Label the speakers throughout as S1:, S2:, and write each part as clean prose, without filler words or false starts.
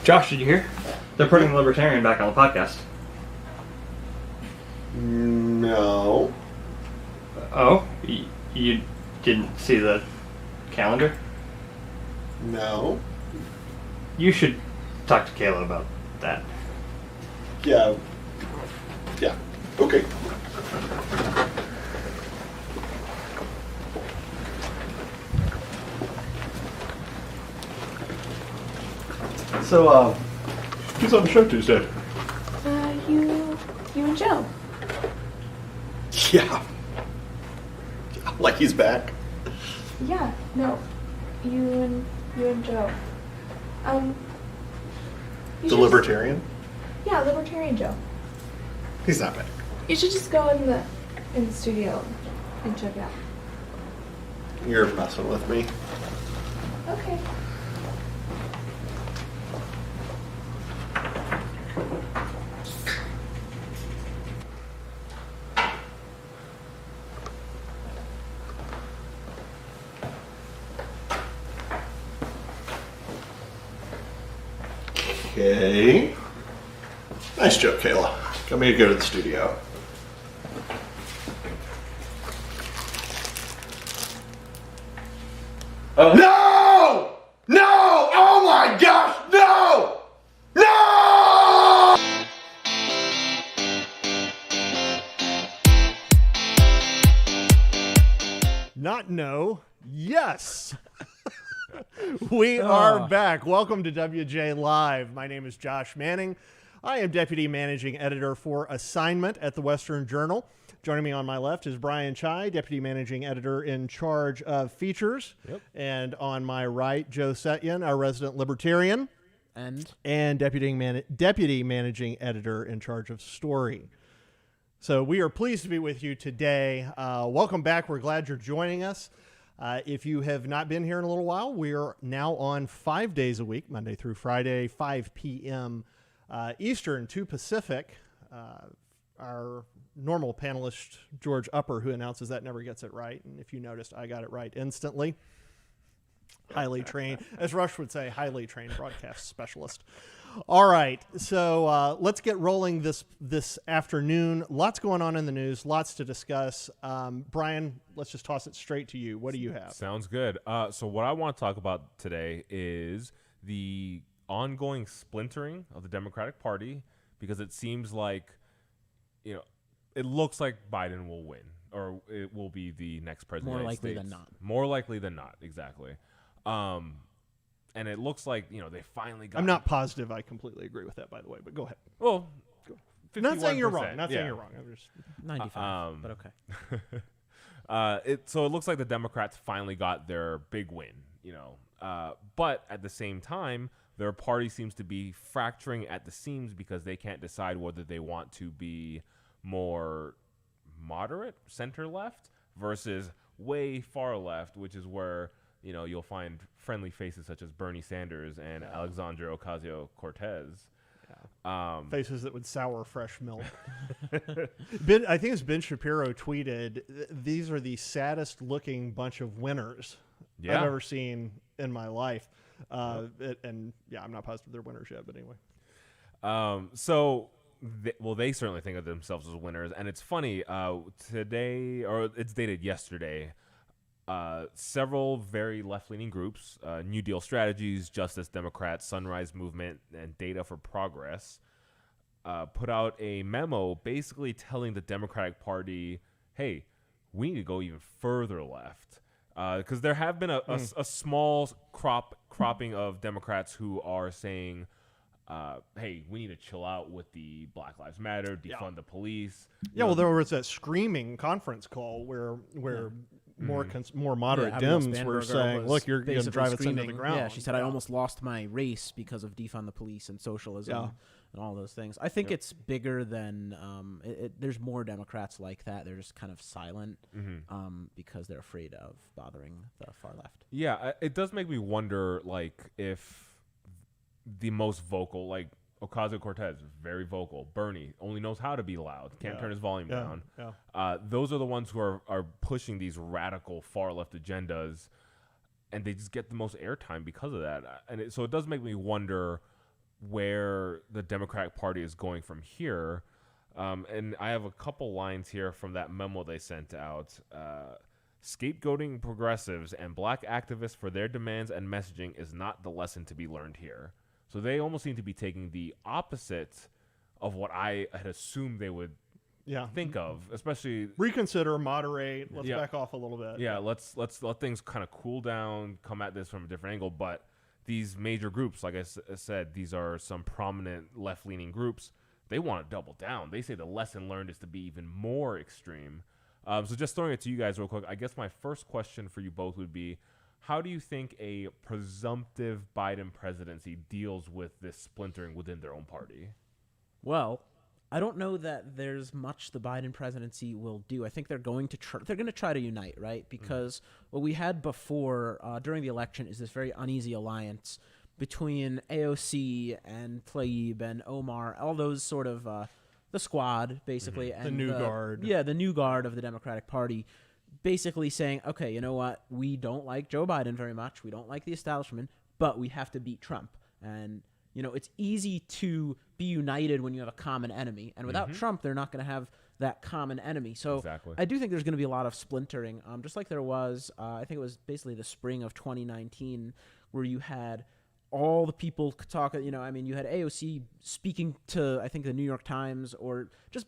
S1: Josh, did you hear? They're putting the Libertarian back on the podcast.
S2: No.
S1: Oh? You didn't see the calendar?
S2: No.
S1: You should talk to Kayla about that.
S2: Yeah. Yeah. Okay. So, who's on the show Tuesday?
S3: You and Joe.
S2: Yeah. Like he's back.
S3: Yeah, no. You and Joe.
S2: The Libertarian?
S3: Yeah, Libertarian Joe.
S2: He's not back.
S3: You should just go in the studio and check it out.
S2: You're messing with me.
S3: Okay.
S2: Okay. Nice joke, Kayla. Come here to go to the studio. No! No! Oh my gosh! No! No!
S4: Not no. Yes. We are back. Welcome to WJ Live. My name is Josh Manning. I am Deputy Managing Editor for Assignment at the Western Journal. Joining me on my left is Brian Chai, Deputy Managing Editor in charge of Features. Yep. And on my right, Joe Setyen, our resident Libertarian. And Deputy Managing Editor in charge of Story. So we are pleased to be with you today. Welcome back. We're glad you're joining us. If you have not been here in a little while, we are now on 5 days a week, Monday through Friday, 5 p.m. Eastern, 2 Pacific. Our normal panelist, George Upper, who announces that, never gets it right. And if you noticed, I got it right instantly. Highly trained, as Rush would say, highly trained broadcast specialist. All right, so let's get rolling this afternoon. Lots going on in the news, lots to discuss. Brian, let's just toss it straight to you. What do you have?
S5: Sounds good. So what I want to talk about today is the ongoing splintering of the Democratic Party, because it seems like, it looks like Biden will win, or it will be the next president of the United States.
S6: More likely than not.
S5: More likely than not, exactly. And it looks like, they finally got...
S4: I'm not positive I completely agree with that, by the way, but go ahead.
S5: Well, 51%.
S4: Not saying you're wrong. Not saying you're wrong. I'm just
S6: 95, but okay.
S5: So it looks like the Democrats finally got their big win, but at the same time, their party seems to be fracturing at the seams because they can't decide whether they want to be more moderate, center-left, versus way far left, which is where... you'll find friendly faces such as Bernie Sanders and Alexandria Ocasio-Cortez.
S4: Yeah. Faces that would sour fresh milk. I think it's Ben Shapiro tweeted, these are the saddest looking bunch of winners I've ever seen in my life. I'm not positive they're winners yet, but anyway.
S5: They certainly think of themselves as winners. And it's funny, today, or it's dated yesterday, several very left-leaning groups, New Deal Strategies, Justice Democrats, Sunrise Movement, and Data for Progress, put out a memo basically telling the Democratic Party, hey, we need to go even further left. Because there have been a small cropping of Democrats who are saying, hey, we need to chill out with the Black Lives Matter, defund the police.
S4: Yeah, well, there was that screaming conference call where more moderate Dems were saying, look, you're going to drive us into the ground.
S6: Yeah, she said, I almost lost my race because of defund the police and socialism and all those things. I think it's bigger than there's more Democrats like that. They're just kind of silent because they're afraid of bothering the far left.
S5: Yeah, it does make me wonder, if the most vocal, Ocasio-Cortez, very vocal. Bernie only knows how to be loud. Can't turn his volume down. Yeah. Those are the ones who are pushing these radical far-left agendas, and they just get the most airtime because of that. So it does make me wonder, where the Democratic Party is going from here. And I have a couple lines here from that memo they sent out. Scapegoating progressives and black activists for their demands and messaging is not the lesson to be learned here. So they almost seem to be taking the opposite of what I had assumed they would think of, especially
S4: reconsider, moderate. Let's back off a little bit.
S5: Yeah, let's let things kind of cool down, come at this from a different angle. But these major groups, like I said, these are some prominent left-leaning groups. They want to double down. They say the lesson learned is to be even more extreme. So just throwing it to you guys real quick, I guess my first question for you both would be, how do you think a presumptive Biden presidency deals with this splintering within their own party?
S6: Well, I don't know that there's much the Biden presidency will do. I think they're going to try to unite, right? Because what we had before during the election is this very uneasy alliance between AOC and Tlaib and Omar, all those sort of the squad, basically. And
S4: the new guard.
S6: Yeah, the new guard of the Democratic Party, basically saying, okay, you know what? We don't like Joe Biden very much. We don't like the establishment, but we have to beat Trump. And, you know, it's easy to be united when you have a common enemy. And without Trump, they're not going to have that common enemy. So I do think there's going to be a lot of splintering, just like there was, I think it was basically the spring of 2019, where you had all the people talking, you know, I mean, you had AOC speaking to, I think, the New York Times, or just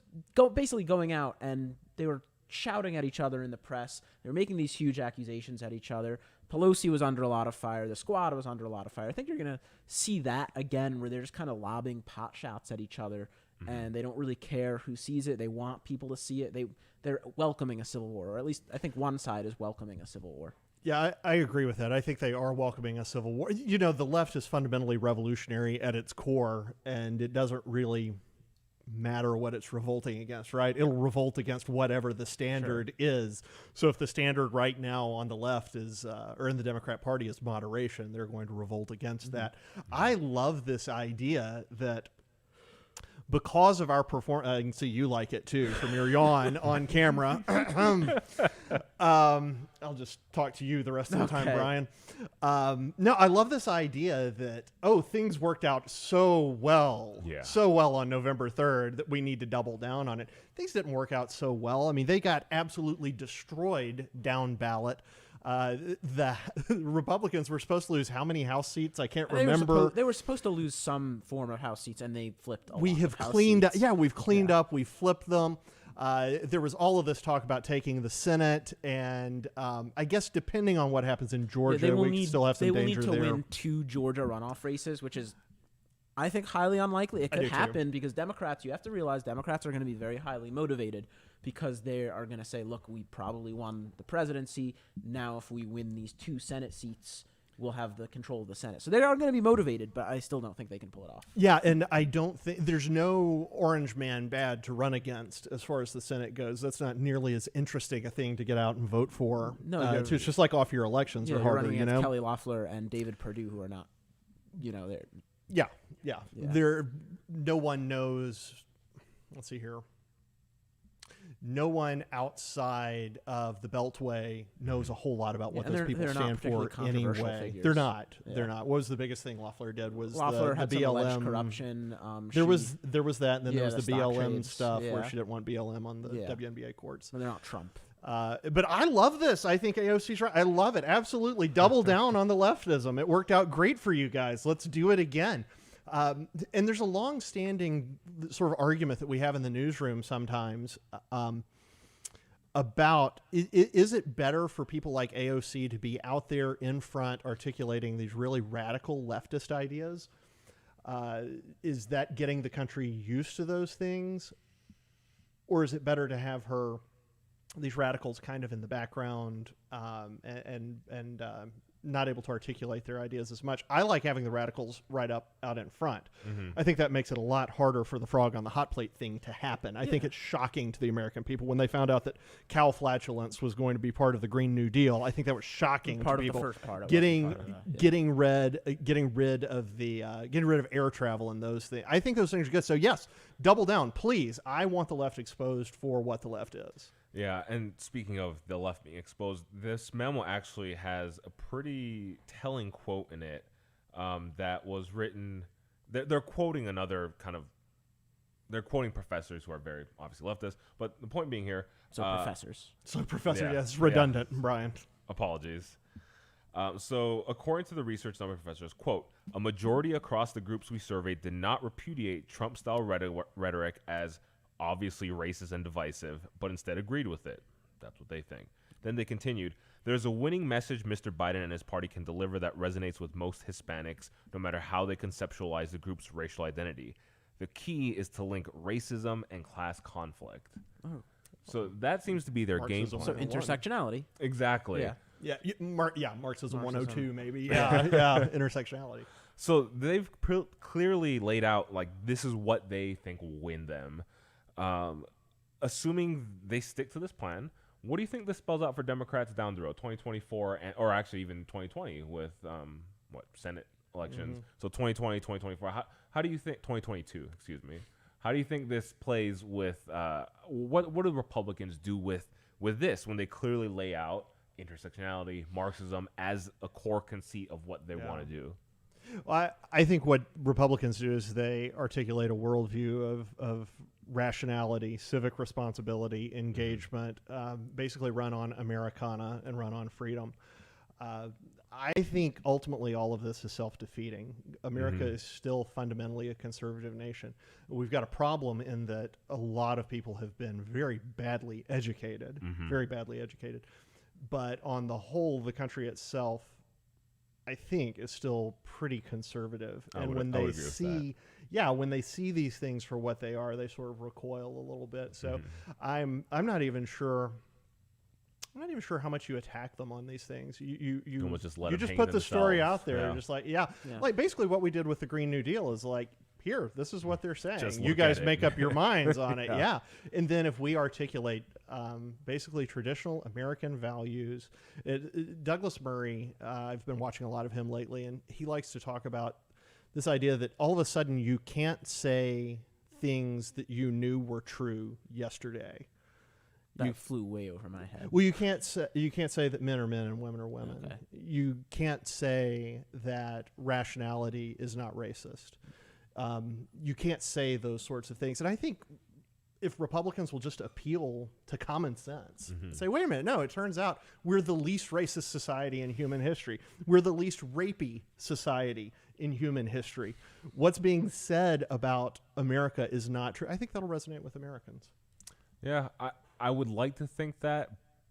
S6: basically going out, and they were shouting at each other in the press. They were making these huge accusations at each other. Pelosi was under a lot of fire. The squad was under a lot of fire. I think you're going to see that again, where they're just kind of lobbing pot shots at each other, and they don't really care who sees it. They want people to see it. They're welcoming a civil war, or at least I think one side is welcoming a civil war.
S4: Yeah, I agree with that. I think they are welcoming a civil war. You know, the left is fundamentally revolutionary at its core, and it doesn't really matter what it's revolting against, right? It'll revolt against whatever the standard is. So if the standard right now on the left is, or in the Democrat Party, is moderation, they're going to revolt against that. I love this idea that because of our performance, I can see you like it too from your yawn on camera. I'll just talk to you the rest of the time, Brian. No, I love this idea that, things worked out so well on November 3rd that we need to double down on it. Things didn't work out so well. I mean, they got absolutely destroyed down ballot. The Republicans were supposed to lose how many House seats? I can't remember.
S6: They were supposed to lose some form of House seats, and they flipped.
S4: We have cleaned up. Yeah, we've cleaned up. We flipped them. There was all of this talk about taking the Senate, and I guess depending on what happens in Georgia, we still have some danger there.
S6: They will need to win 2 Georgia runoff races, which is, I think, highly unlikely. It could happen because Democrats, you have to realize, Democrats are going to be very highly motivated, because they are going to say, look, we probably won the presidency. Now if we win these 2 Senate seats, we'll have the control of the Senate. So they are going to be motivated, but I still don't think they can pull it off.
S4: Yeah, and I don't think there's no orange man bad to run against as far as the Senate goes. That's not nearly as interesting a thing to get out and vote for.
S6: No,
S4: it's just like off your elections are harder,
S6: running against Kelly Loeffler and David Perdue, who are not, they're...
S4: Yeah. No one knows. Let's see here. No one outside of the Beltway knows a whole lot about what those people stand for anyway.
S6: Figures.
S4: They're not. Yeah. They're not. What was the biggest thing Loeffler did? Was
S6: Loeffler had
S4: the BLM
S6: some alleged corruption.
S4: There was that, and then there was the BLM
S6: trades,
S4: stuff where she didn't want BLM on the WNBA courts.
S6: But they're not Trump.
S4: But I love this. I think AOC's right. I love it. Absolutely. Double down on the leftism. It worked out great for you guys. Let's do it again. And there's a long-standing sort of argument that we have in the newsroom sometimes about is it better for people like AOC to be out there in front articulating these really radical leftist ideas? Is that getting the country used to those things? Or is it better to have these radicals kind of in the background and not able to articulate their ideas as much? I like having the radicals right up out in front. I think that makes it a lot harder for the frog on the hot plate thing to happen. I think it's shocking to the American people when they found out that cow flatulence was going to be part of the Green New Deal. I think that was shocking to people.
S6: The first part
S4: getting rid of air travel and those things. I think those things are good. So yes, double down, please. I want the left exposed for what the left is.
S5: Yeah, and speaking of the left being exposed, this memo actually has a pretty telling quote in it that was written they're quoting another kind of. They're quoting professors who are very obviously leftist, but the point being here.
S6: So professors.
S4: So, Professor,
S5: Yeah.
S4: yes, redundant, Brian.
S5: Apologies. So, according to the research done by professors, quote, a majority across the groups we surveyed did not repudiate Trump-style rhetoric as obviously racist and divisive, but instead agreed with it. That's what they think. Then they continued, there's a winning message Mr. Biden and his party can deliver that resonates with most Hispanics, no matter how they conceptualize the group's racial identity. The key is to link racism and class conflict. Oh. So that seems to be their game plan.
S6: So intersectionality.
S5: Exactly.
S6: Yeah.
S4: Marxism 102 maybe. Yeah, intersectionality.
S5: So they've clearly laid out, like, this is what they think will win them. Assuming they stick to this plan, what do you think this spells out for Democrats down the road, 2024, or actually even 2020 with, Senate elections? Mm-hmm. So 2020, 2024, how do you think, 2022, excuse me, how do you think this plays with, what do Republicans do with this when they clearly lay out intersectionality, Marxism as a core conceit of what they want to do?
S4: Well, I think what Republicans do is they articulate a worldview of rationality, civic responsibility, engagement, basically run on Americana and run on freedom. I think ultimately all of this is self-defeating. America is still fundamentally a conservative nation. We've got a problem in that a lot of people have been very badly educated, But on the whole, the country itself, I think, is still pretty conservative. And when they see, when they see these things for what they are, they sort of recoil a little bit. So I'm not even sure. I'm not even sure how much you attack them on these things. You just put the story out there, just like like basically what we did with the Green New Deal is like, here, this is what they're saying. You guys make up your minds on it, And then if we articulate basically traditional American values, Douglas Murray, I've been watching a lot of him lately, and he likes to talk about this idea that all of a sudden you can't say things that you knew were true yesterday.
S6: That flew way over my head.
S4: Well, you can't say that men are men and women are women. Okay. You can't say that rationality is not racist. You can't say those sorts of things. And I think if Republicans will just appeal to common sense, say, wait a minute, no, it turns out we're the least racist society in human history. We're the least rapey society in human history. What's being said about America is not true. I think that'll resonate with Americans.
S5: Yeah, I would like to think that,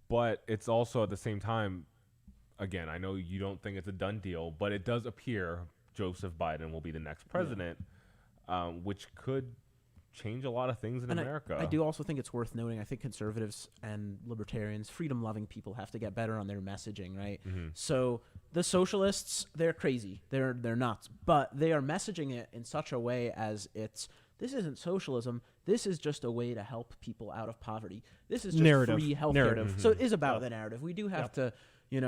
S5: but it's also at the same time, again, I know you don't think it's a done deal, but it does appear Joseph Biden will be the next president, which could change a lot of things in America.
S6: I do also think it's worth noting, I think conservatives and libertarians, freedom-loving people have to get better on their messaging, right? So the socialists, they're crazy. They're nuts. But they are messaging it in such a way as this isn't socialism. This is just a way to help people out of poverty. This is just free healthcare. So it is about the narrative. We do have to,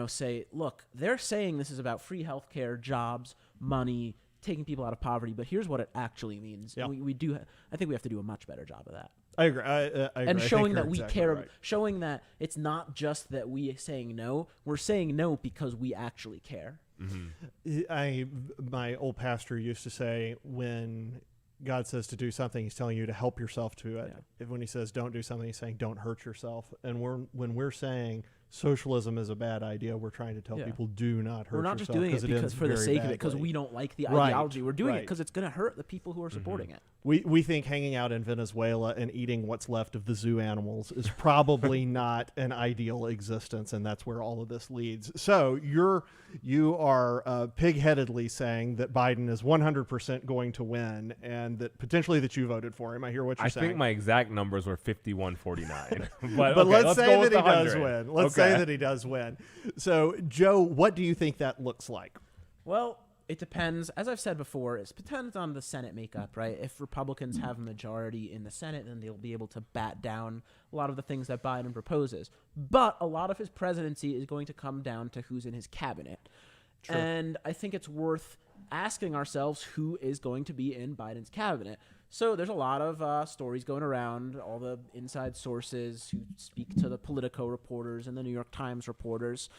S6: say, look, they're saying this is about free healthcare, jobs, money, taking people out of poverty, but here's what it actually means. I think we have to do a much better job of that.
S4: I agree. I agree.
S6: And showing that we care, showing that it's not just that we are saying no, we're saying no because we actually care.
S4: My old pastor used to say, when God says to do something, he's telling you to help yourself to it. If when he says don't do something, he's saying don't hurt yourself. And when we're saying socialism is a bad idea, we're trying to tell people do not hurt yourself.
S6: We're not just doing it because for the sake of it, because we don't like the ideology. We're doing it because it's going to hurt the people who are supporting it.
S4: We think hanging out in Venezuela and eating what's left of the zoo animals is probably not an ideal existence, and that's where all of this leads. So you are pig-headedly saying that Biden is 100% going to win, and that potentially that you voted for him. I hear what you're saying.
S5: I think my exact numbers were 51-49.
S4: but okay, let's say that he does win. Let's say that he does win. So, Joe, what do you think that looks like?
S6: Well, it depends. As I've said before, it depends on the Senate makeup, right? If Republicans have a majority in the Senate, then they'll be able to bat down a lot of the things that Biden proposes. But a lot of his presidency is going to come down to who's in his cabinet. True. And I think it's worth asking ourselves who is going to be in Biden's cabinet. So there's a lot of stories going around, all the inside sources who speak to the Politico reporters and the New York Times reporters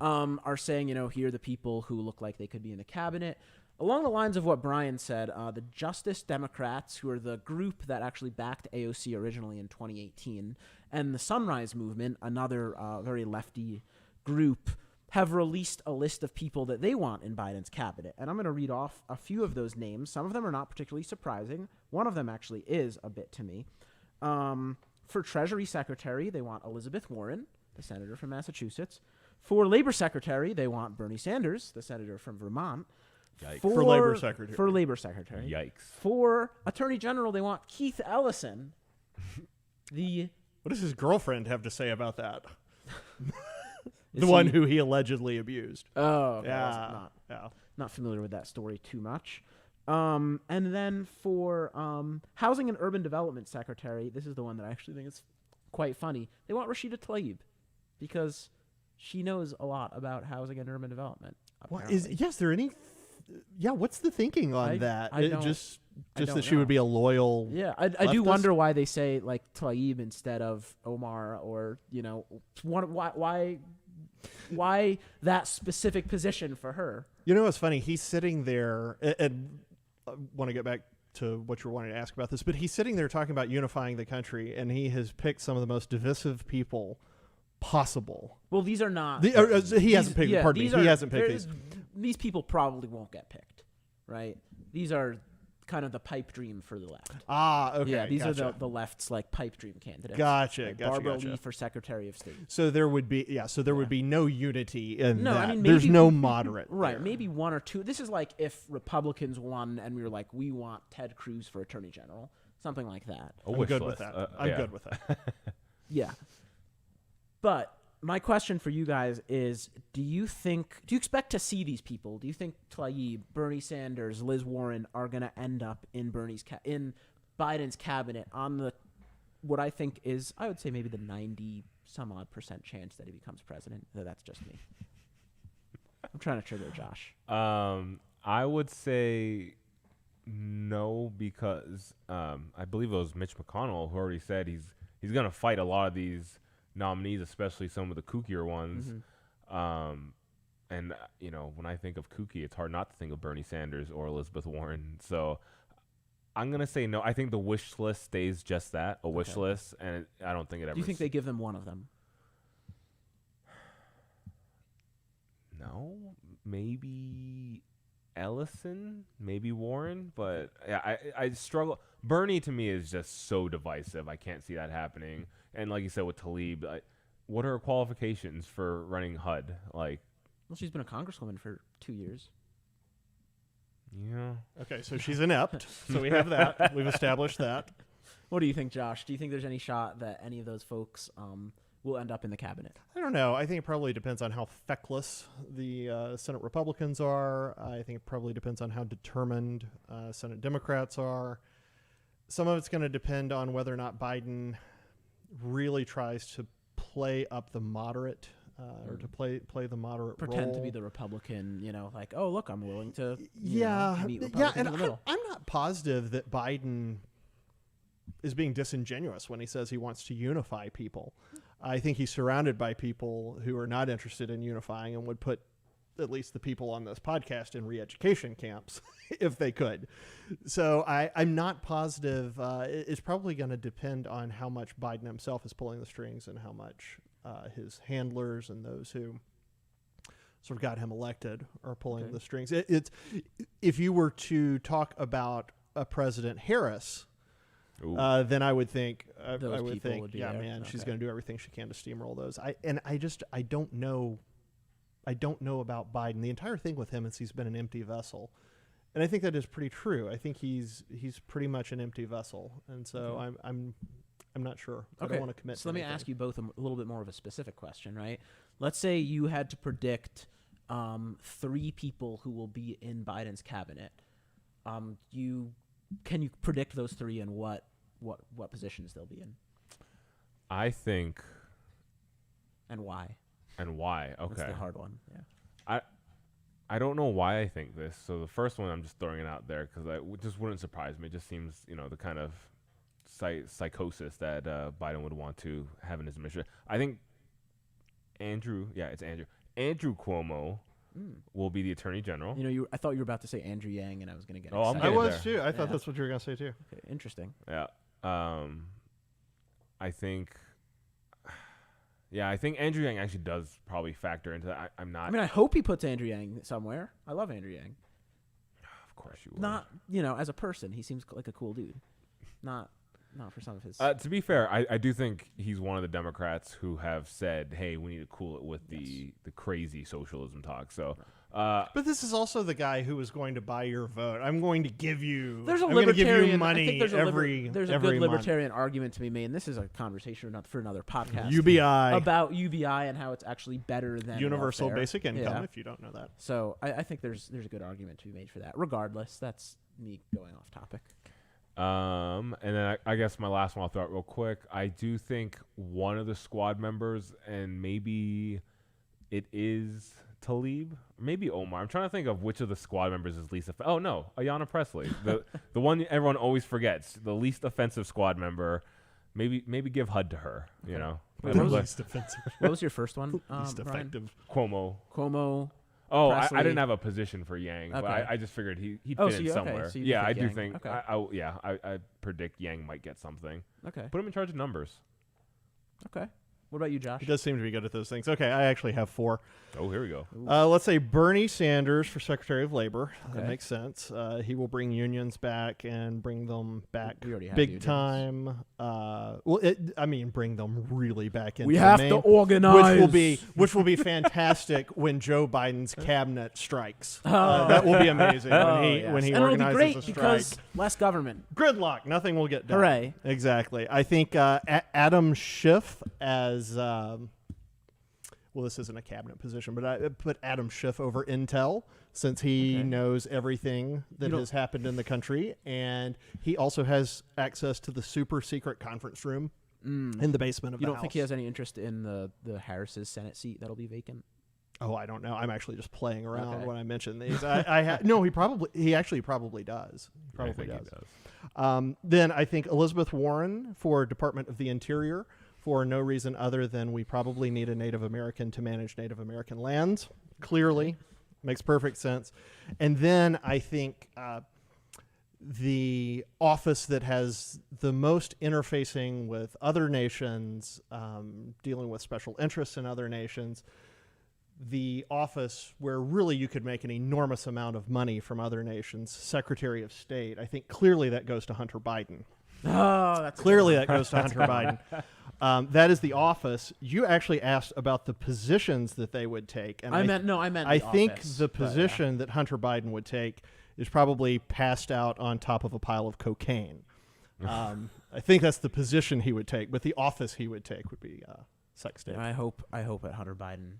S6: are saying, here are the people who look like they could be in the cabinet. Along the lines of what Brian said, the Justice Democrats, who are the group that actually backed AOC originally in 2018, and the Sunrise Movement, another very lefty group, have released a list of people that they want in Biden's cabinet. And I'm going to read off a few of those names. Some of them are not particularly surprising. One of them actually is a bit to me. For Treasury Secretary, they want Elizabeth Warren, the senator from Massachusetts. For Labor Secretary, they want Bernie Sanders, the senator from Vermont.
S5: Yikes.
S4: For Labor Secretary.
S6: For Labor Secretary.
S5: Yikes.
S6: For Attorney General, they want Keith Ellison.
S4: What does his girlfriend have to say about that?
S6: Is
S4: the one who he allegedly abused.
S6: Oh, okay.
S4: Yeah.
S6: Not familiar with that story too much. And then for Housing and Urban Development Secretary, this is the one that I actually think is quite funny. They want Rashida Tlaib because she knows a lot about housing and urban development.
S4: Yes, there any? Yeah, what's the thinking on that?
S6: I don't
S4: that she
S6: know.
S4: would be a loyal.
S6: Yeah, I do wonder why they say like Tlaib instead of Omar, or why that specific position for her.
S4: You know what's funny? He's sitting there, and I want to get back to what you were wanting to ask about this, but he's sitting there talking about unifying the country, and he has picked some of the most divisive people possible.
S6: Well, these are not.
S4: He hasn't picked.
S6: Yeah,
S4: pardon me. He hasn't picked these.
S6: These people probably won't get picked, right? These are kind of the pipe dream for the left.
S4: Ah, okay.
S6: Yeah, these
S4: gotcha.
S6: are the left's like pipe dream candidates.
S4: Gotcha.
S6: Like
S4: gotcha.
S6: Barbara
S4: gotcha.
S6: Lee for Secretary of State.
S4: So there would be, would be no unity in
S6: No,
S4: that.
S6: I mean,
S4: there's
S6: maybe-
S4: no moderate.
S6: Right,
S4: there.
S6: maybe one or two. This is like if Republicans won and we were like, we want Ted Cruz for Attorney General, something like that.
S5: A
S4: I'm
S5: wish
S4: good
S5: list.
S4: with that.
S5: Yeah.
S4: good with that.
S6: Yeah. But my question for you guys is, do you expect to see these people? Do you think Tlaib, Bernie Sanders, Liz Warren are going to end up in in Biden's cabinet on the what I think is, I would say maybe the 90-some-odd% chance that he becomes president? Though that's just me. I'm trying to trigger Josh.
S5: I would say no, because I believe it was Mitch McConnell who already said he's going to fight a lot of these nominees, especially some of the kookier ones. And when I think of kooky, it's hard not to think of Bernie Sanders or Elizabeth Warren. So I'm going to say no. I think the wish list stays just that, a wish list, and I don't think it ever...
S6: Do you think they give them one of them?
S5: No. Maybe Ellison, maybe Warren, but yeah, I struggle. Bernie to me is just so divisive. I can't see that happening. And like you said with Tlaib, what are her qualifications for running HUD? Well,
S6: she's been a congresswoman for 2 years.
S5: Yeah.
S4: Okay, so she's inept. So we have that. We've established that.
S6: What do you think, Josh? Do you think there's any shot that any of those folks will end up in the cabinet?
S4: I don't know. I think it probably depends on how feckless the Senate Republicans are. I think it probably depends on how determined Senate Democrats are. Some of it's going to depend on whether or not Biden really tries to play up the moderate or to play the moderate
S6: Pretend
S4: role.
S6: to be the Republican, like, oh, look, I'm willing to meet
S4: Yeah,
S6: Republicans
S4: and
S6: in the middle.
S4: I'm not positive that Biden is being disingenuous when he says he wants to unify people. I think he's surrounded by people who are not interested in unifying and would put at least the people on this podcast in re-education camps if they could. So I'm not positive. It's probably going to depend on how much Biden himself is pulling the strings and how much his handlers and those who sort of got him elected are pulling the strings. It's if you were to talk about President Harris, then I would think, yeah, man, she's going to do everything she can to steamroll those. I don't know. I don't know about Biden. The entire thing with him is he's been an empty vessel, and I think that is pretty true. I think he's pretty much an empty vessel, and so I'm not sure. I don't want to commit.
S6: So let me ask you both a little bit more of a specific question, right? Let's say you had to predict 3 people who will be in Biden's cabinet. Can you predict those 3 and what positions they'll be in?
S5: I think.
S6: And why?
S5: And why? Okay.
S6: That's the hard one. Yeah.
S5: I don't know why I think this. So the first one, I'm just throwing it out there because it just wouldn't surprise me. It just seems, the kind of psychosis that Biden would want to have in his administration. I think Andrew Cuomo will be the Attorney General.
S6: I thought you were about to say Andrew Yang, and I was going to get
S5: Oh, I'm
S6: excited.
S4: I was
S5: there.
S4: too. I thought that's what you were going to say too.
S6: Okay, interesting.
S5: Yeah. I think Andrew Yang actually does probably factor into that. I'm not.
S6: I mean, I hope he puts Andrew Yang somewhere. I love Andrew Yang.
S5: Of course you would.
S6: Not, as a person, he seems like a cool dude. Not for some of his.
S5: To be fair, I do think he's one of the Democrats who have said, "Hey, we need to cool it with the crazy socialism talk." So,
S4: But this is also the guy who is going to buy your vote. I'm going to give you.
S6: There's a
S4: I'm going to give
S6: libertarian
S4: you
S6: I
S4: money
S6: think there's
S4: every
S6: there's a
S4: every
S6: good
S4: month.
S6: libertarian argument to be made, and this is a conversation for another podcast.
S4: UBI,
S6: about UBI and how it's actually better than
S4: universal
S6: welfare.
S4: basic income.
S6: Yeah.
S4: If you don't know that,
S6: So I think there's a good argument to be made for that. Regardless, that's me going off topic.
S5: and then I guess my last one I'll throw out real quick. I do think one of the squad members, and maybe it is Talib, maybe Omar. I'm trying to think of which of the squad members is least offensive. Oh no, Ayanna Presley, the one everyone always forgets, the least offensive squad member. Maybe give HUD to her.
S6: Okay.
S5: You know,
S4: the least offensive,
S6: What was your first one?
S4: least
S6: Ryan?
S4: effective.
S6: Cuomo.
S5: Oh, I
S6: Presley.
S5: didn't have a position for Yang, but
S6: Okay.
S5: I just figured he'd
S6: Oh,
S5: fit
S6: so
S5: in
S6: you- okay,
S5: somewhere.
S6: so you
S5: Yeah,
S6: think
S5: I do
S6: Yang.
S5: think.
S6: Okay.
S5: I predict Yang might get something.
S6: Okay.
S5: Put him in charge of numbers.
S6: Okay. What about you, Josh?
S4: He does seem to be good at those things. Okay, I actually have 4.
S5: Oh, here we go.
S4: Let's say Bernie Sanders for Secretary of Labor. That
S6: Okay.
S4: makes sense. He will bring unions back and bring them back
S6: We already have
S4: big
S6: unions.
S4: time. Bring them really back into
S6: We
S4: the
S6: have
S4: main,
S6: to organize.
S4: which will be fantastic when Joe Biden's cabinet strikes. That will be amazing when he
S6: and it'll be
S4: organizes
S6: great
S4: a strike.
S6: because less government.
S4: Gridlock, nothing will get done.
S6: Hooray.
S4: Exactly. I think Adam Schiff as this isn't a cabinet position, but I put Adam Schiff over Intel since he knows everything that has happened in the country, and he also has access to the super secret conference room in the basement of
S6: You
S4: the
S6: don't
S4: house.
S6: think he has any interest in the Harris's Senate seat that'll be vacant?
S4: Oh, I don't know. I'm actually just playing around
S6: Okay.
S4: when I mention these. No, he actually probably does. He probably
S5: I think
S4: does.
S5: he does.
S4: Then I think Elizabeth Warren for Department of the Interior for no reason other than we probably need a Native American to manage Native American lands. Clearly, makes perfect sense. And then I think the office that has the most interfacing with other nations, dealing with special interests in other nations, the office where really you could make an enormous amount of money from other nations, Secretary of State. I think clearly that goes to Hunter Biden.
S6: Oh, that's
S4: Clearly that goes to Hunter Biden. That is the office. You actually asked about the positions that they would take. And
S6: I meant
S4: I
S6: the
S4: think
S6: office,
S4: the
S6: but, yeah.
S4: position that Hunter Biden would take is probably passed out on top of a pile of cocaine. I think that's the position he would take, but the office he would take would be sex tape.
S6: I hope that Hunter Biden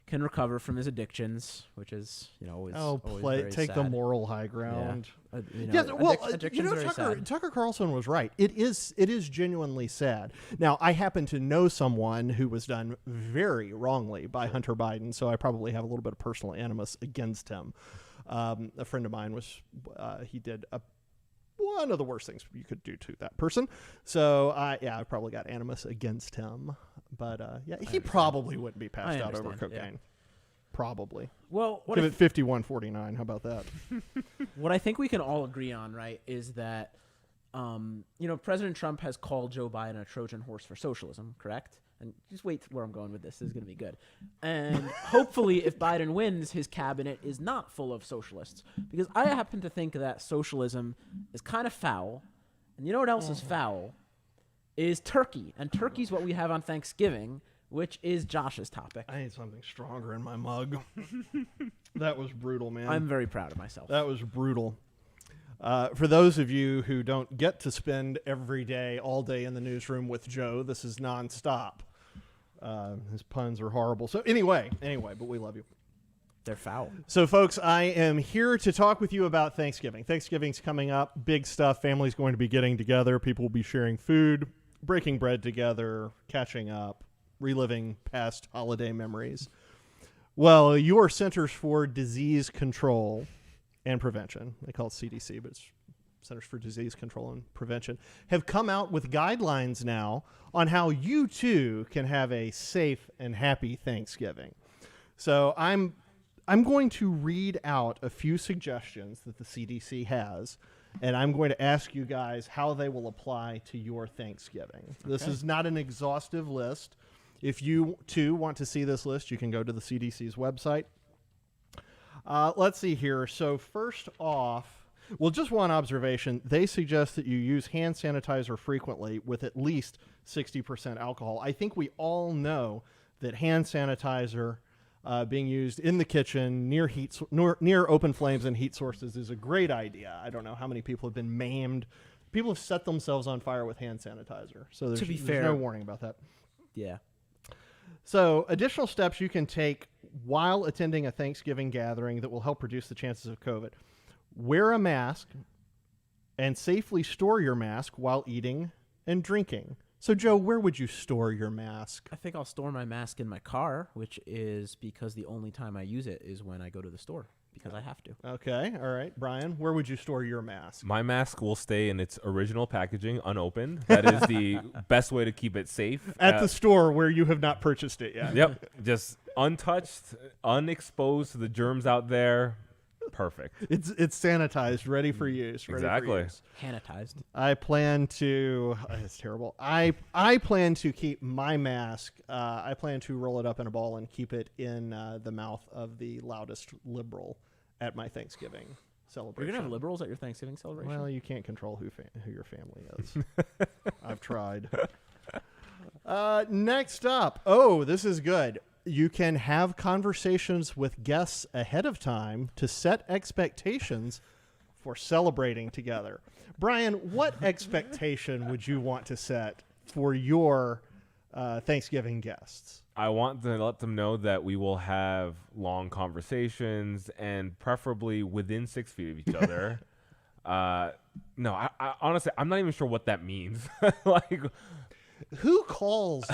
S6: can recover from his addictions, which is always very
S4: take
S6: sad.
S4: the moral high ground.
S6: Addictions are very
S4: Tucker Carlson was right. It is genuinely sad. Now, I happen to know someone who was done very wrongly by Hunter Biden, so I probably have a little bit of personal animus against him. A friend of mine he did one of the worst things you could do to that person. So, I probably got animus against him. But, he probably wouldn't be passed out over
S6: understand,
S4: cocaine. Probably.
S6: Well,
S4: Give it 51-49. How about that?
S6: what I think we can all agree on, right, is that, President Trump has called Joe Biden a Trojan horse for socialism, correct? And just wait where I'm going with this. This is going to be good. And hopefully, if Biden wins, his cabinet is not full of socialists. Because I happen to think that socialism is kind of foul. And you know what else is foul? Is turkey. And turkey's what we have on Thanksgiving, which is Josh's topic.
S4: I need something stronger in my mug. That was brutal, man.
S6: I'm very proud of myself.
S4: That was brutal. For those of you who don't get to spend every day, all day in the newsroom with Joe, this is nonstop. His puns are horrible. So anyway, but we love you.
S6: They're foul.
S4: So, folks, I am here to talk with you about Thanksgiving. Thanksgiving's coming up. Big stuff. Families going to be getting together. People will be sharing food, breaking bread together, catching up, reliving past holiday memories. Well, your Centers for Disease Control and Prevention, they call it CDC, but it's Centers for Disease Control and Prevention, have come out with guidelines now on how you, too, can have a safe and happy Thanksgiving. So I'm I'm going to read out a few suggestions that the CDC has, and I'm going to ask you guys how they will apply to your Thanksgiving. This is not an exhaustive list. If you, too, want to see this list, you can go to the CDC's website. Let's see here. So first off, well, just one observation. They suggest that you use hand sanitizer frequently with at least 60% alcohol. I think we all know that hand sanitizer being used in the kitchen near open flames and heat sources is a great idea. I don't know how many people have been maimed. People have set themselves on fire with hand sanitizer. So there's no warning about that.
S6: Yeah.
S4: So additional steps you can take while attending a Thanksgiving gathering that will help reduce the chances of COVID. Wear a mask and safely store your mask while eating and drinking. So, Joe, where would you store your mask?
S6: I think I'll store my mask in my car, which is because the only time I use it is when I go to the store, because I have to.
S4: Okay, all right. Brian, where would you store your mask?
S5: My mask will stay in its original packaging, unopened. That is the best way to keep it safe.
S4: At the store where you have not purchased it yet.
S5: Yep, just untouched, unexposed to the germs out there. Perfect.
S4: It's sanitized, ready for use.
S5: Exactly.
S6: Sanitized.
S4: I plan to. It's terrible. I plan to keep my mask. I plan to roll it up in a ball and keep it in the mouth of the loudest liberal at my Thanksgiving celebration.
S6: You're gonna have liberals at your Thanksgiving celebration?
S4: Well, you can't control who your family is. I've tried. Next up. Oh, this is good. You can have conversations with guests ahead of time to set expectations for celebrating together. Brian, what expectation would you want to set for your Thanksgiving guests?
S5: I want to let them know that we will have long conversations and preferably within 6 feet of each other. No, I honestly, I'm not even sure what that means. Like,
S4: who calls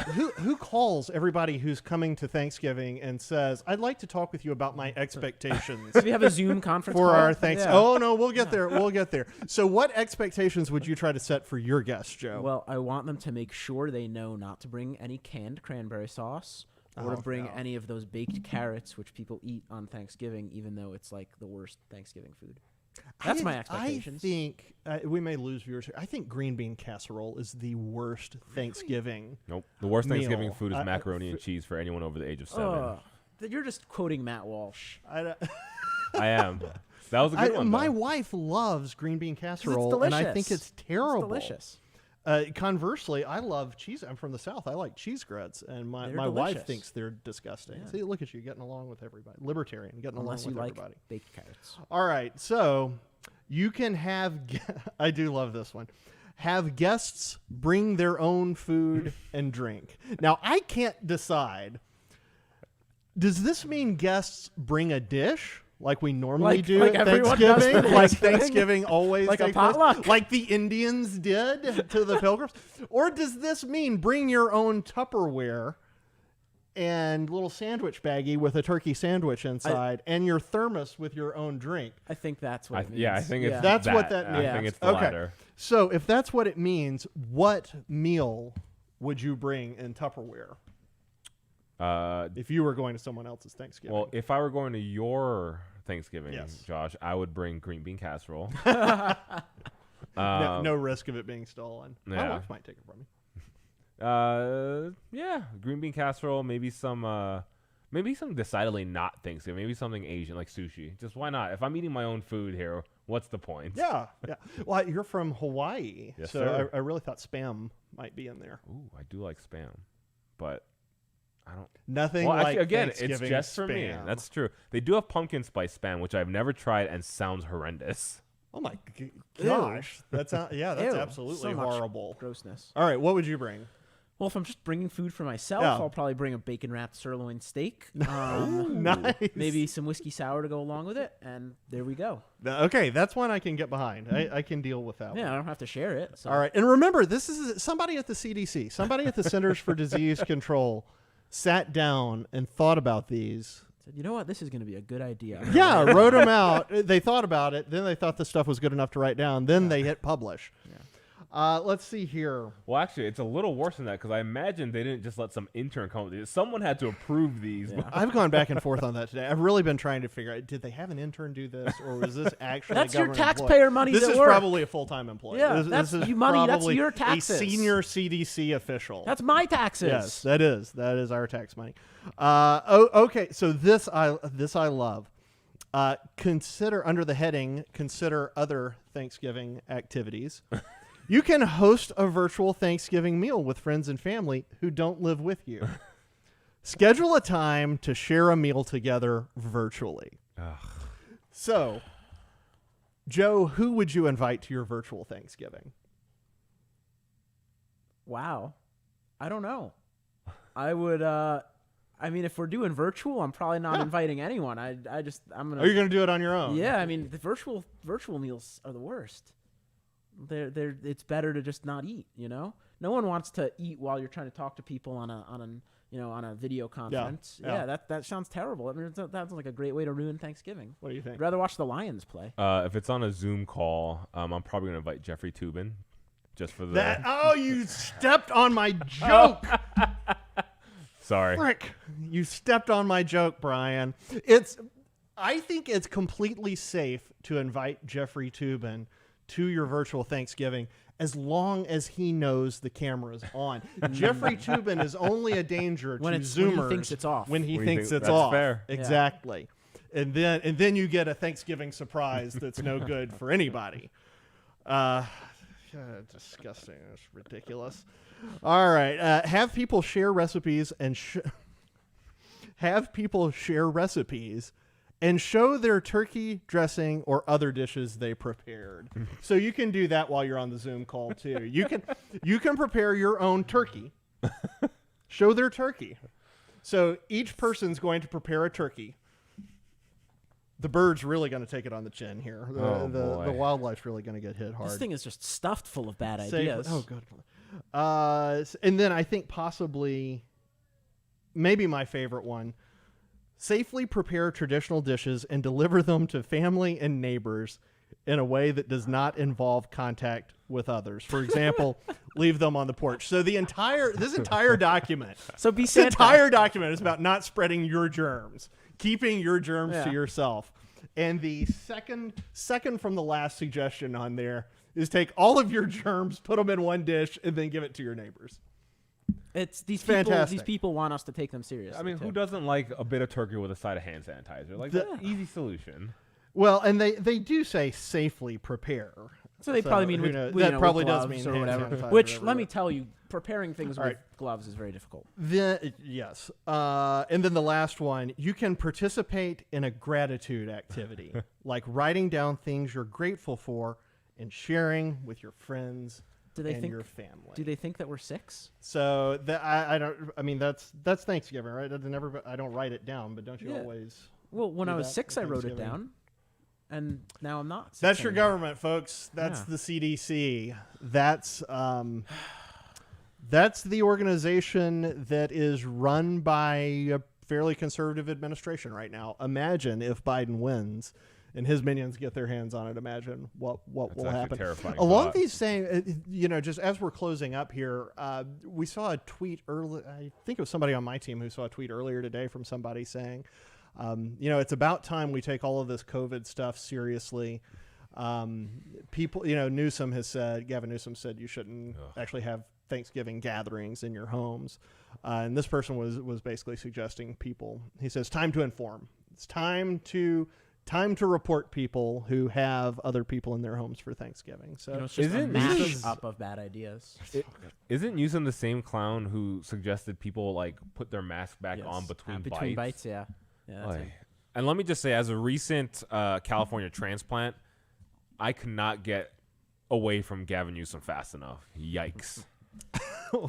S4: everybody who's coming to Thanksgiving and says, "I'd like to talk with you about my expectations."
S6: Do we have a Zoom conference
S4: for
S6: call?
S4: our thanks?
S6: Yeah.
S4: Oh no, we'll get there. We'll get there. So, what expectations would you try to set for your guests, Joe?
S6: Well, I want them to make sure they know not to bring any canned cranberry sauce or to bring any of those baked carrots, which people eat on Thanksgiving, even though it's like the worst Thanksgiving food. That's my expectations.
S4: I think we may lose viewers here. I think green bean casserole is the worst Thanksgiving.
S5: nope. The worst
S4: meal.
S5: Thanksgiving food is macaroni and cheese for anyone over the age of 7.
S6: You're just quoting Matt Walsh.
S5: I am. That was a good one.
S4: My
S5: though.
S4: wife loves green bean casserole,
S6: delicious.
S4: and I think it's terrible.
S6: It's delicious.
S4: Conversely, I love cheese. I'm from the South. I like cheese grits, and my wife
S6: delicious.
S4: thinks they're disgusting.
S6: Yeah.
S4: See, look at you getting along with everybody. Libertarian, getting
S6: Unless you
S4: along with
S6: like
S4: everybody.
S6: baked carrots.
S4: All right, so you can have. I do love this one. Have guests bring their own food and drink. Now, I can't decide. Does this mean guests bring a dish? Like we normally do
S6: like
S4: at
S6: everyone does for
S4: Thanksgiving? Like
S6: Thanksgiving?
S4: Thanksgiving always
S6: Like a
S4: takes place?
S6: potluck?
S4: Like the Indians did to the Pilgrims? Or does this mean bring your own Tupperware and little sandwich baggie with a turkey sandwich inside and your thermos with your own drink?
S6: I think that's what it means.
S5: Yeah, I think it's
S4: That's
S5: that.
S4: what that means.
S5: I think it's the
S4: Okay.
S5: latter.
S4: So if that's what it means, what meal would you bring in Tupperware if you were going to someone else's Thanksgiving?
S5: Well, if I were going to your Thanksgiving,
S4: Yes.
S5: Josh, I would bring green bean casserole.
S4: no risk of it being stolen. My
S5: yeah.
S4: wife might take it from me.
S5: Yeah, green bean casserole, maybe some decidedly not Thanksgiving, maybe something Asian like sushi. Just why not? If I'm eating my own food here, what's the point?
S4: Yeah. Well, you're from Hawaii,
S5: Yes,
S4: so
S5: sir.
S4: I really thought Spam might be in there.
S5: Ooh, I do like Spam, but I don't.
S4: Nothing
S5: Well,
S4: like
S5: actually, again,
S4: Thanksgiving
S5: it's just for me.
S4: Spam.
S5: That's true. They do have pumpkin spice Spam, which I've never tried and sounds horrendous.
S4: Oh my gosh, that's that's
S6: Ew.
S4: absolutely
S6: So much
S4: horrible.
S6: grossness.
S4: All right, what would you bring?
S6: Well, if I'm just bringing food for myself,
S4: Yeah.
S6: I'll probably bring a bacon-wrapped sirloin steak.
S4: Nice.
S6: Maybe some whiskey sour to go along with it, and there we go.
S4: Okay, that's one I can get behind. I can deal with that one.
S6: Yeah, I don't have to share it. So.
S4: All right, and remember, this is somebody at the CDC, somebody at the Centers for Disease Control sat down and thought about these.
S6: Said, you know what? This is going to be a good idea.
S4: Yeah, wrote them out. They thought about it. Then they thought the stuff was good enough to write down. Then they hit publish.
S6: Yeah.
S4: Let's see here.
S5: Well, actually, it's a little worse than that because I imagine they didn't just let some intern come with these. Someone had to approve these.
S6: Yeah.
S4: I've gone back and forth on that today. I've really been trying to figure out, did they have an intern do this, or was this actually
S6: That's
S4: a
S6: your
S4: government
S6: taxpayer
S4: employee?
S6: money.
S4: This
S6: at
S4: is
S6: work.
S4: probably a full-time employee.
S6: Yeah,
S4: this
S6: that's
S4: is
S6: money. That's
S4: probably
S6: your taxes.
S4: A senior CDC official.
S6: That's my taxes.
S4: Yes, that is our tax money. Okay. So this I love. Consider under the heading "Consider other Thanksgiving activities." You can host a virtual Thanksgiving meal with friends and family who don't live with you. Schedule a time to share a meal together virtually.
S5: Ugh.
S4: So, Joe, who would you invite to your virtual Thanksgiving?
S6: Wow. I don't know. I would. I mean, if we're doing virtual, I'm probably not inviting anyone. I'm gonna.
S4: Are you going to do it on your own?
S6: Yeah. I mean, the virtual meals are the worst. It's better to just not eat. No one wants to eat while you're trying to talk to people on a video conference.
S4: Yeah.
S6: That sounds terrible. I mean, that sounds like a great way to ruin Thanksgiving.
S4: What do you think?
S6: I'd rather watch the Lions play.
S5: If it's on a Zoom call, I'm probably going to invite Jeffrey Toobin just for the...
S4: Oh, you stepped on my joke.
S5: Sorry.
S4: Frick, you stepped on my joke, Brian. I think it's completely safe to invite Jeffrey Toobin to your virtual Thanksgiving as long as he knows the camera's on. Jeffrey Toobin is only a danger to Zoomers
S6: when he thinks it's off.
S4: When he thinks it's
S5: that's
S4: off.
S5: fair.
S4: Exactly. Yeah. And then you get a Thanksgiving surprise that's no good for anybody. Disgusting. It's ridiculous. All right. Have people share recipes and show their turkey dressing or other dishes they prepared. So you can do that while you're on the Zoom call too. You can prepare your own turkey. Show their turkey. So each person's going to prepare a turkey. The bird's really going to take it on the chin here. The wildlife's really going to get hit hard.
S6: This thing is just stuffed full of bad ideas.
S4: Oh, good. And then I think possibly, maybe my favorite one, safely prepare traditional dishes and deliver them to family and neighbors in a way that does not involve contact with others. For example, leave them on the porch. So this entire document, is about not spreading your germs, keeping your germs to yourself. And the second from the last suggestion on there is take all of your germs, put them in one dish, and then give it to your neighbors.
S6: It's these
S4: fantastic.
S6: people want us to take them seriously.
S5: I mean, who doesn't like a bit of turkey with a side of hand sanitizer? Like, that's an easy solution.
S4: Well, and they do say safely prepare.
S6: So they probably mean
S4: that probably
S6: with
S4: does
S6: gloves
S4: mean
S6: or
S4: hand
S6: whatever.
S4: sanitizer
S6: Which, let me tell you, preparing things with
S4: right.
S6: gloves is very difficult.
S4: Yes. And then the last one, you can participate in a gratitude activity, like writing down things you're grateful for and sharing with your friends and your family.
S6: Do they think that we're 6?
S4: So I don't. I mean, that's Thanksgiving, right? I don't write it down, but don't you always?
S6: Well, when
S4: do
S6: I was
S4: that
S6: 6,
S4: for
S6: I wrote it
S4: Thanksgiving?
S6: down, and now I'm not. 6
S4: That's your
S6: anymore.
S4: government, folks. That's the CDC. That's the organization that is run by a fairly conservative administration right now. Imagine if Biden wins and his minions get their hands on it. Imagine what will happen.
S5: Terrifying
S4: Along
S5: thought.
S4: these same, just as we're closing up here, we saw a tweet early. I think it was somebody on my team who saw a tweet earlier today from somebody saying, it's about time we take all of this COVID stuff seriously. People, Gavin Newsom said you shouldn't actually have Thanksgiving gatherings in your homes. And this person was basically suggesting people, he says, time to inform. It's time to report people who have other people in their homes for Thanksgiving. So
S6: it's just a mash up of bad ideas.
S5: Isn't Newsom the same clown who suggested people put their mask back on between bites?
S6: Yeah. That's it.
S5: And let me just say, as a recent California transplant, I could not get away from Gavin Newsom fast enough. Yikes.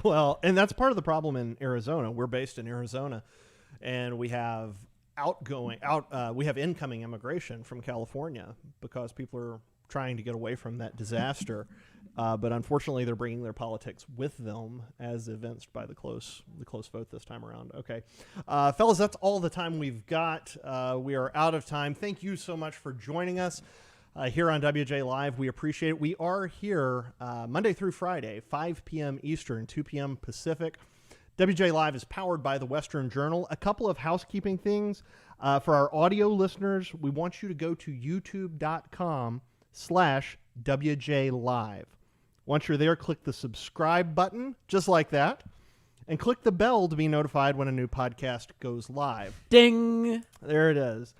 S4: Well, and that's part of the problem in Arizona. We're based in Arizona, and we have we have incoming immigration from California because people are trying to get away from that disaster. But unfortunately, they're bringing their politics with them, as evinced by the close vote this time around. Okay, fellas, that's all the time we've got. We are out of time. Thank you so much for joining us. here on WJ Live. We appreciate it. We are here Monday through Friday, 5 p.m. Eastern, 2 p.m. Pacific. WJ Live is powered by the Western Journal. A couple of housekeeping things. For our audio listeners, we want you to go to youtube.com/WJ Live. Once you're there, click the subscribe button, just like that, and click the bell to be notified when a new podcast goes live.
S6: Ding!
S4: There it is.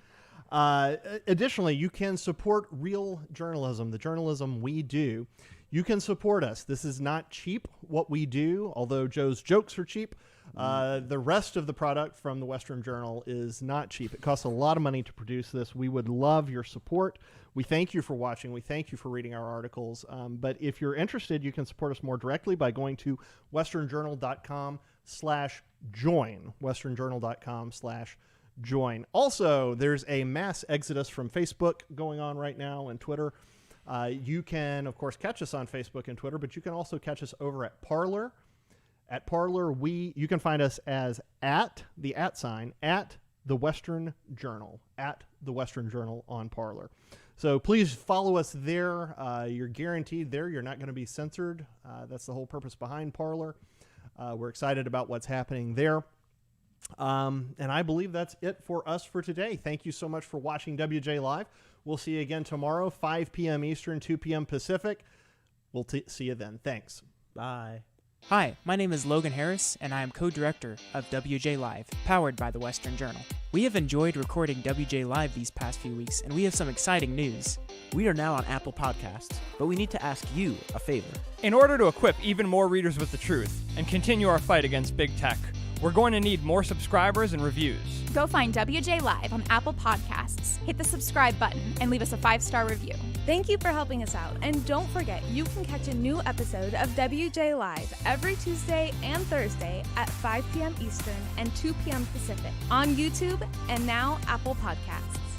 S4: Additionally, you can support real journalism, the journalism we do. You can support us. This is not cheap, what we do, although Joe's jokes are cheap. The rest of the product from the Western Journal is not cheap. It costs a lot of money to produce this. We would love your support. We thank you for watching. We thank you for reading our articles. But if you're interested, you can support us more directly by going to westernjournal.com/join. westernjournal.com/join. Also, there's a mass exodus from Facebook going on right now and Twitter. You can, of course, catch us on Facebook and Twitter, but you can also catch us over at Parler. At Parler, you can find us as at the Western Journal, at the Western Journal on Parler. So please follow us there. You're guaranteed there. You're not going to be censored. That's the whole purpose behind Parler. We're excited about what's happening there. And I believe that's it for us for today. Thank you so much for watching WJ Live. We'll see you again tomorrow, 5 p.m. Eastern, 2 p.m. Pacific. We'll see you then. Thanks.
S6: Bye.
S7: Hi, my name is Logan Harris, and I am co-director of WJ Live, powered by the Western Journal. We have enjoyed recording WJ Live these past few weeks, and we have some exciting news.
S6: We are now on Apple Podcasts, but we need to ask you a favor.
S8: In order to equip even more readers with the truth and continue our fight against big tech, we're going to need more subscribers and reviews.
S9: Go find WJ Live on Apple Podcasts, hit the subscribe button, and leave us a 5-star review.
S3: Thank you for helping us out, and don't forget you can catch a new episode of WJ Live every Tuesday and Thursday at 5 p.m. Eastern and 2 p.m. Pacific on YouTube and now Apple Podcasts.